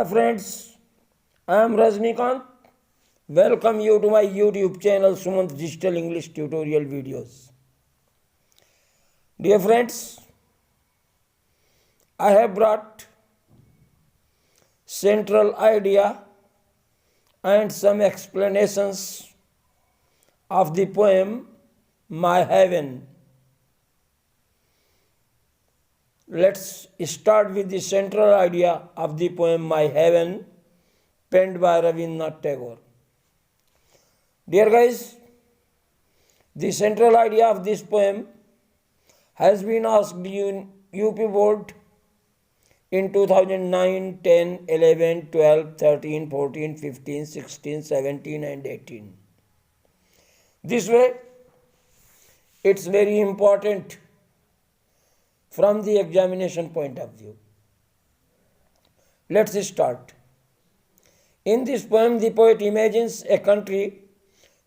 Hi friends, I am Rajnikant. Welcome you to my YouTube channel Sumant Digital English Tutorial Videos. Dear friends, I have brought central idea and some explanations of the poem My Heaven. Let's start with the central idea of the poem My Heaven, penned by Rabindranath Tagore. Dear guys, the central idea of this poem has been asked in UP Board in 2009, 10, 11, 12, 13, 14, 15, 16, 17 and 18. This way, it's very important from the examination point of view. Let's start. In this poem, the poet imagines a country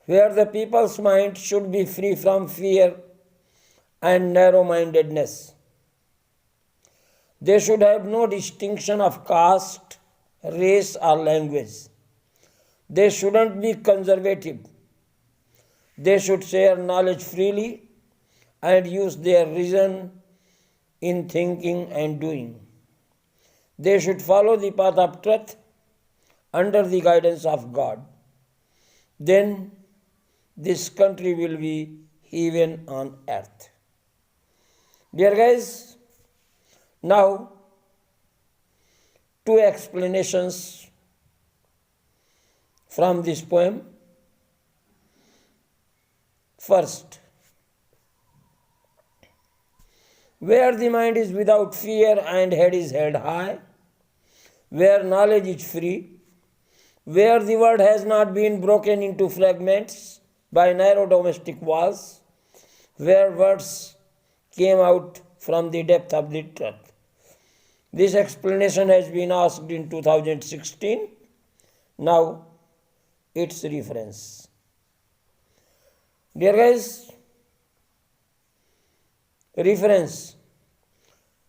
where the people's mind should be free from fear and narrow-mindedness. They should have no distinction of caste, race or language. They shouldn't be conservative. They should share knowledge freely and use their reason in thinking and doing. They should follow the path of truth under the guidance of God. Then this country will be heaven on earth. Dear guys, now two explanations from this poem. First, where the mind is without fear and head is held high, where knowledge is free, where the world has not been broken into fragments by narrow domestic walls, where words came out from the depth of the truth. This explanation has been asked in 2016. Now, its reference. Dear guys, reference.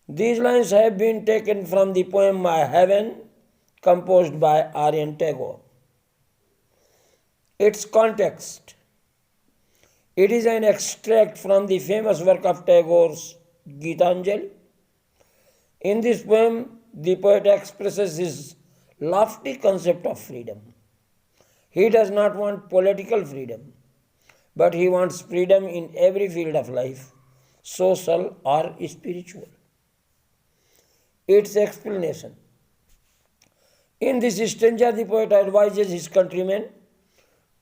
These lines have been taken from the poem My Heaven, composed by Aryan Tagore. Its context. It is an extract from the famous work of Tagore's Gitanjali. In this poem, the poet expresses his lofty concept of freedom. He does not want political freedom, but he wants freedom in every field of life, social or spiritual. Its explanation. In this stanza, the poet advises his countrymen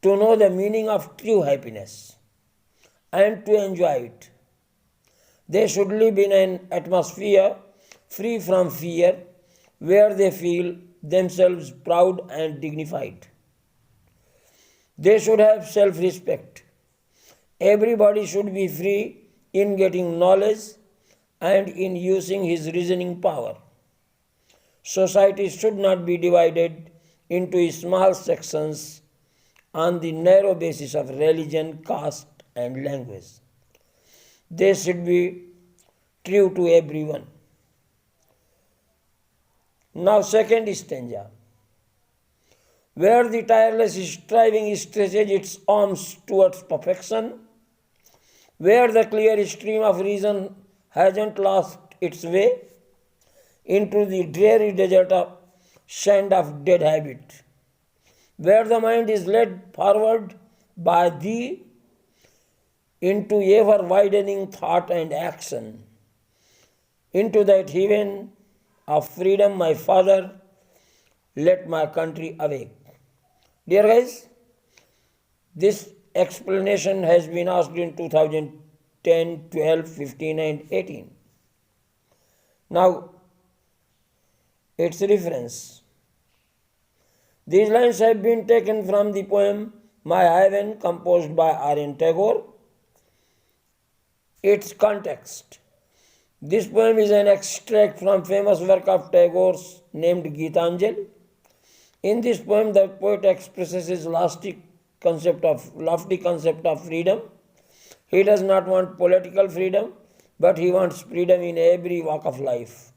to know the meaning of true happiness and to enjoy it. They should live in an atmosphere free from fear, where they feel themselves proud and dignified. They should have self-respect. Everybody should be free in getting knowledge and in using his reasoning power. Society should not be divided into small sections on the narrow basis of religion, caste, and language. They should be true to everyone. Now, second stanza. Where the tireless striving stretches its arms towards perfection, where the clear stream of reason hasn't lost its way into the dreary desert of sand of dead habit, where the mind is led forward by thee into ever-widening thought and action, into that heaven of freedom, my Father, let my country awake. Dear guys, this explanation has been asked in 2010, 12, 15 and 18. Now, its reference. These lines have been taken from the poem My Heaven, composed by Aryan Tagore. Its context. This poem is an extract from famous work of Tagore's named Gitanjali. In this poem, the poet expresses his lofty concept of freedom. He does not want political freedom, but he wants freedom in every walk of life,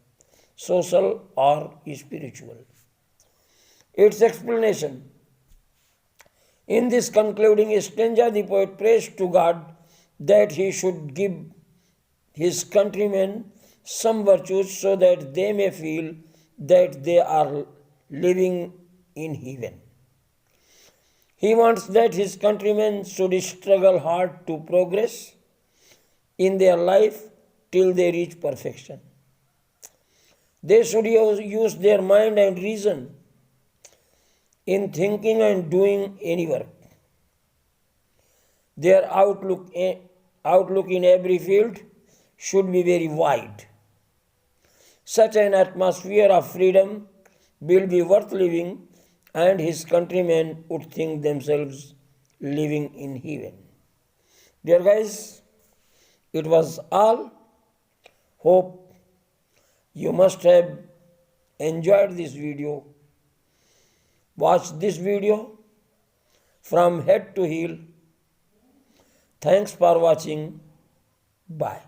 social or spiritual. its explanation. In this concluding stanza, the poet prays to God that he should give his countrymen some virtues so that they may feel that they are living in heaven. He wants that his countrymen should struggle hard to progress in their life till they reach perfection. They should use their mind and reason in thinking and doing any work. Their outlook in every field should be very wide. Such an atmosphere of freedom will be worth living, and his countrymen would think themselves living in heaven. Dear guys, it was all. Hope you must have enjoyed this video. Watch this video from head to heel. Thanks for watching. Bye.